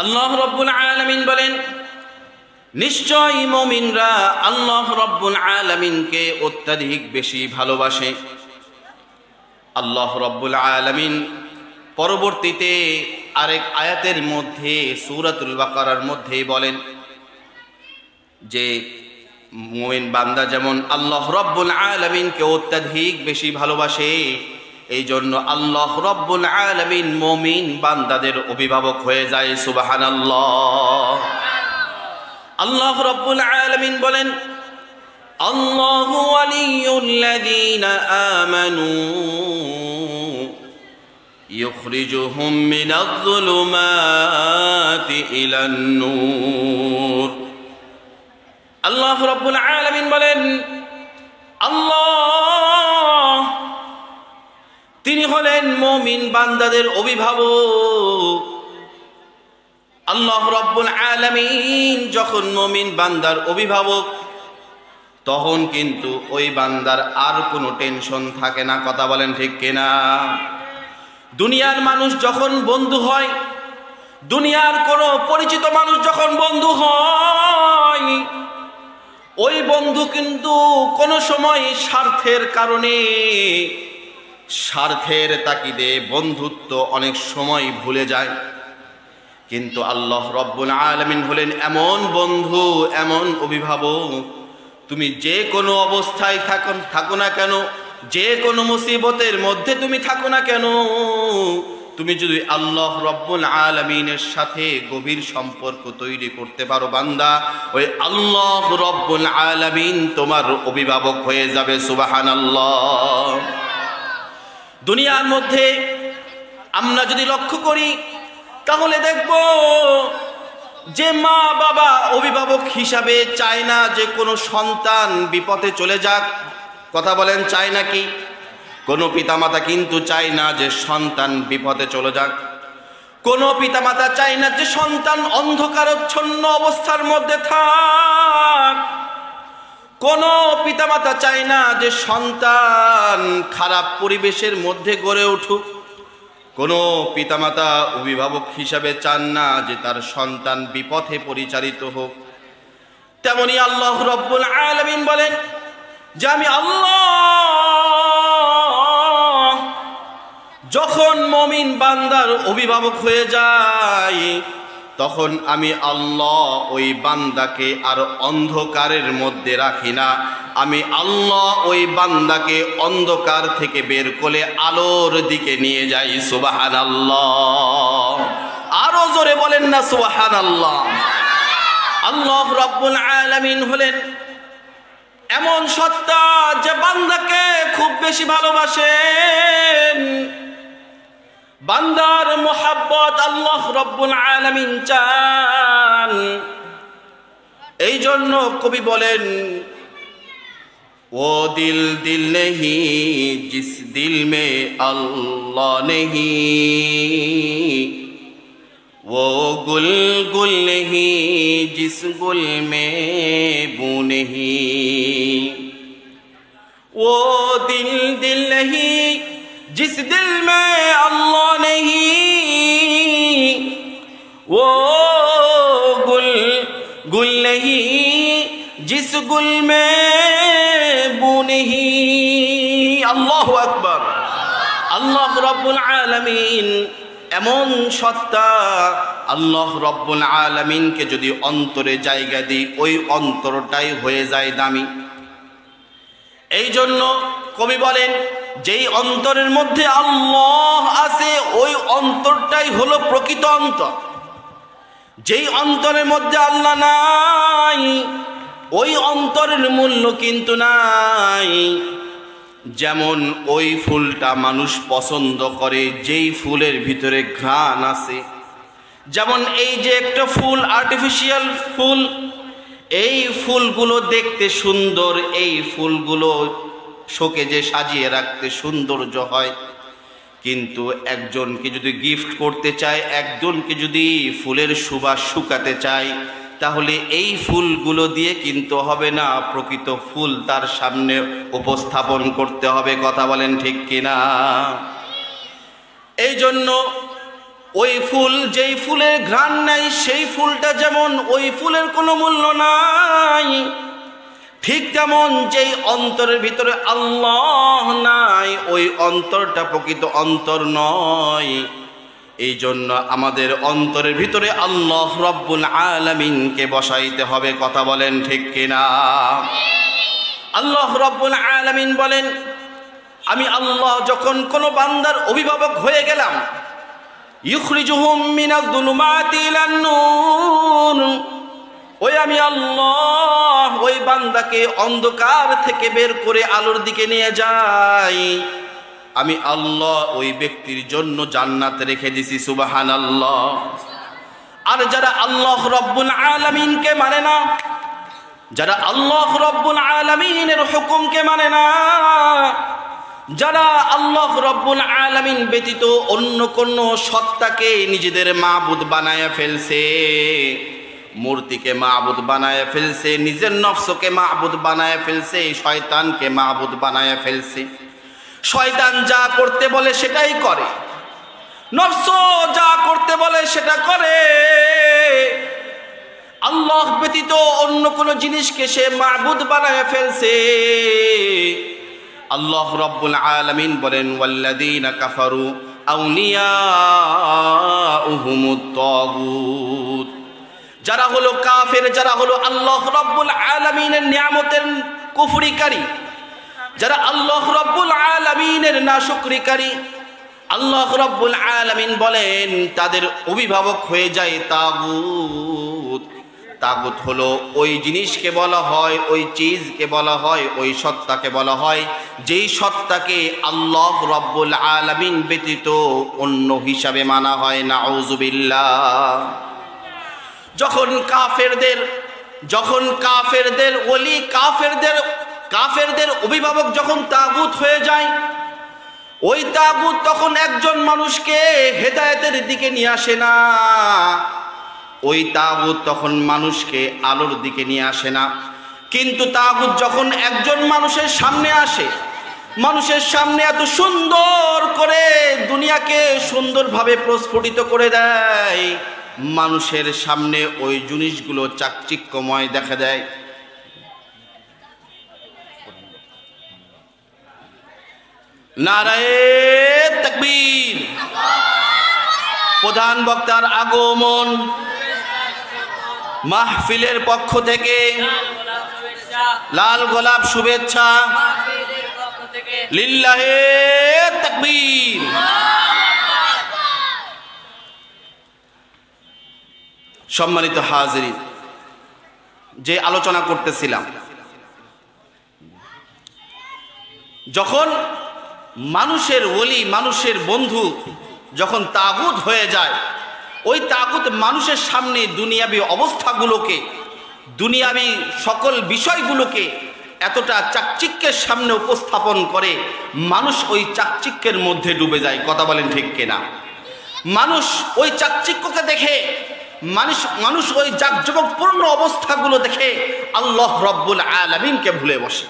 আল্লাহ রাব্বুল আলামিন বলেন, নিশ্চয়ই মুমিনরা আল্লাহ রাব্বুল আলামিনকে অত্যাধিক বেশি ভালোবাসে। আল্লাহ রাব্বুল আলামিন পরবর্তীতে আরেক আয়াতের মধ্যে সূরাতুল বাকারার মধ্যেই বলেন যে মুমিন বান্দা যেমন আল্লাহ রাব্বুল আলামিনকে অত্যাধিক বেশি ভালোবাসে, এই জন্য আল্লাহ রাব্বুল আলামিন মুমিন বান্দাদের অভিভাবক হয়ে যায়। সুবহানাল্লাহ। আল্লাহ রাব্বুল আলামিন বলেন, আল্লাহু ওয়ালিয়ুল্লাযীনা আমানু ইখরিজুহুম মিনায-যুলুমাতি ইলান-নূর। আল্লাহ রাব্বুল আলামিন বলেন, আল্লাহ তিনি হলেন মুমিন বান্দাদের অভিভাবক। আল্লাহ রাব্বুল আলামিন যখন মুমিন বান্দার অভিভাবক, তখন কিন্তু ওই বান্দার আর কোনো টেনশন থাকে না। কথা বলেন ঠিক কিনা? দুনিয়ার মানুষ যখন বন্ধু হয়, দুনিয়ার কোনো পরিচিত মানুষ যখন বন্ধু হয়, ওই বন্ধু কিন্তু কোনো সময় স্বার্থের কারণে, স্বার্থের তাগিদে বন্ধুত্ব অনেক সময় ভুলে যায়। কিন্তু আল্লাহ রাব্বুল আলামিন হলেন এমন বন্ধু, এমন অভিভাবক, তুমি যে কোনো অবস্থায় থাকো না কেন, যে কোনো মুসিবতের মধ্যে তুমি থাকো না কেন, তুমি যদি আল্লাহ রাব্বুল আলামিনের সাথে গভীর সম্পর্ক তৈরি করতে পারো বান্দা, ওই আল্লাহ রাব্বুল আলামিন তোমার অভিভাবক হয়ে যাবে। সুবহানাল্লাহ। দুনিয়ার মধ্যে আমরা যদি লক্ষ্য করি তাহলে দেখব যে মা বাবা অভিভাবক হিসাবে চায় না যে কোনো সন্তান বিপথে চলে যাক। কথা বলেন, চায় নাকি? কোনো পিতামাতা কিন্তু চায় না যে সন্তান বিপথে চলে যাক। কোনো পিতামাতা চায় না যে সন্তান অন্ধকারাচ্ছন্ন অবস্থার মধ্যে থাক। কোনো পিতামাতা চায় না যে সন্তান খারাপ পরিবেশের মধ্যে গড়ে উঠুক। কোনো পিতামাতা অভিভাবক হিসাবে চান না যে তার সন্তান বিপথে পরিচালিত হোক। তেমনি আল্লাহ রাব্বুল আলামিন বলেন যে আমি আল্লাহ যখন মুমিন বান্দার অভিভাবক হয়ে যাই, তখন আমি আল্লাহ ওই বান্দাকে আর অন্ধকারের মধ্যে রাখি না। আমি আল্লাহ ওই বান্দাকে অন্ধকার থেকে বের করে আলোর দিকে নিয়ে যাই। সুবহানাল্লাহ। আরো জোরে বলেন না সুবহানাল্লাহ। আল্লাহ রাব্বুল আলামিন হলেন এমন সত্তা যে বান্দাকে খুব বেশি ভালোবাসেন। বান্দার মোহাব্বত আল্লাহ রাব্বুল আলামিন চান। এই জন্য কবি বলেন, ও দিল দিল নেহি জিস দিল মে আল্লাহ নেহি, ও গুল গুল নেহি জিস গুল মে বু নেহি, ও দিল দিল নেহি जिस दिल में अल्लाह नहीं, वो गुल गुल नहीं जिस गुल में बू नहीं। अल्लाहु আকবার। আল্লাহ রাব্বুল আলামিন এমন সত্তা, আল্লাহ রাব্বুল আলামিনকে যদি অন্তরে জায়গা দিই, ওই অন্তরটাই হয়ে যায় দামি। এই জন্য কবি বলেন, যেই অন্তরের মধ্যে আল্লাহ আছে ওই অন্তরটাই হলো প্রকৃত অন্তর। যেই অন্তরের মধ্যে আল্লাহ নাই ওই অন্তরের মূল্য কিন্তু নাই। যেমন ওই ফুলটা মানুষ পছন্দ করে যেই ফুলের ভিতরে ঘ্রাণ আছে। যেমন এই যে একটা ফুল, আর্টিফিশিয়াল ফুল, এই ফুলগুলো দেখতে সুন্দর, এই ফুলগুলো শোকে যে সাজিয়ে রাখতে সৌন্দর্য হয়, কিন্তু একজনকে যদি গিফট করতে চায়, একজনকে যদি ফুলের সুবাস শুকাতে চায়, তাহলে এই ফুলগুলো দিয়ে কিন্তু হবে না, প্রকৃত ফুল তার সামনে উপস্থাপন করতে হবে। কথা বলেন ঠিক কিনা? এই জন্য ওই ফুল যেই ফুলের ঘ্রাণ নাই, সেই ফুলটা যেমন ওই ফুলের কোনো মূল্য নাই, ঠিক তেমন যেই অন্তরের ভিতরে আল্লাহ নাই, ওই অন্তরটা প্রকৃত অন্তর নয়। এই জন্য আমাদের অন্তরের ভিতরে আল্লাহ রব্বুল আলামিনকে বসাইতে হবে। কথা বলেন ঠিক কিনা? আল্লাহ রব্বুল আলামিন বলেন, আমি আল্লাহ যখন কোনো বান্দার অভিভাবক হয়ে গেলাম, ইউখরিজুহুম মিনাজ যুলুমাতি ইলান নূর, ওই আমি আল্লাহ ওই বান্দাকে অন্ধকার থেকে বের করে আলোর দিকে নিয়ে যাই। আমি আল্লাহ ওই ব্যক্তির জন্য জান্নাত রেখে দিছি। সুবহানাল্লাহ। আর যারা আল্লাহ রব্বুল আলামিনকে মানে না, যারা আল্লাহ রব্বুল আলামিনের হুকুমকে মানে না, যারা আল্লাহ রব্বুল আলামিন ব্যতীত অন্য কোন সত্তাকে নিজেদের মাবুদ বানায় ফেলছে, মূর্তিকে মাবুদ বানায় ফেলছে, নিজের নফসকে মাবুদ বানায় ফেলছে, শয়তানকে মাবুদ বানায় ফেলছে। শয়তান যা করতে বলে সেটাই করে, নফস যা করতে বলে সেটা করে। আল্লাহ ব্যতীত অন্য কোন জিনিসকে সে মাবুদ বানায় ফেলছে। আল্লাহ রব্বুল আলামিন বলেন, ওয়াল্লাযীনা কাফারু আউলিয়াউহুমুত তাগুত, যারা হলো কাফের, যারা হলো আল্লাহ রব্বুল আলামিনের নিয়ামতের কুফরিকারী, যারা আল্লাহ রব্বুল আলামিনের নাশুকরিকারী, আল্লাহ রব্বুল আলামিন বলেন তাদের অভিভাবক হয়ে যায় তাগুত। তাগুত হলো ওই জিনিসকে বলা হয়, ওই চিজকে বলা হয়, ওই সত্তাকে বলা হয় যেই সত্তাকে আল্লাহ রব্বুল আলামিন ব্যতীত অন্য হিসাবে মানা হয়। নাউযুবিল্লাহ। যখন কাফেরদের ওলি, কাফেরদের অভিভাবক যখন তাগুত হয়ে যায়, ওই তাগুত তখন একজন মানুষকে হেদায়েতের দিকে নিয়ে আসে না, ওই তাগুত তখন মানুষকে আলোর দিকে নিয়ে আসে না। কিন্তু তাগুত যখন একজন মানুষের সামনে আসে, মানুষের সামনে এত সুন্দর করে দুনিয়াকে সুন্দরভাবে প্রস্ফুটিত করে দেয়, মানুষের সামনে ওই জিনিসগুলো চাকচিক্যময় দেখা দেয়। নারায়ে তাকবীর। প্রধান বক্তার আগমন, মাহফিলের পক্ষ থেকে লাল গোলাপ শুভেচ্ছা। লিল্লাহে তাকবীর। সম্মানিত হাজিরিন, যে আলোচনা করতেছিলাম, যখন মানুষের ওলি, মানুষের বন্ধু যখন তাগুত হয়ে যায়, ওই তাগুত মানুষের সামনে দুনিয়াবি অবস্থাগুলোকে, দুনিয়াবি সকল বিষয়গুলোকে এতটা চাকচিক্যের সামনে উপস্থাপন করে, মানুষ ওই চাকচিক্যের মধ্যে ডুবে যায়। কথা বলেন ঠিক কিনা? মানুষ ওই চাকচিক্যকে দেখে, মানুষ ওই জাঁকজমকপূর্ণ অবস্থাগুলো দেখে আল্লাহ রব্বুল আলামিনকে ভুলে বসে।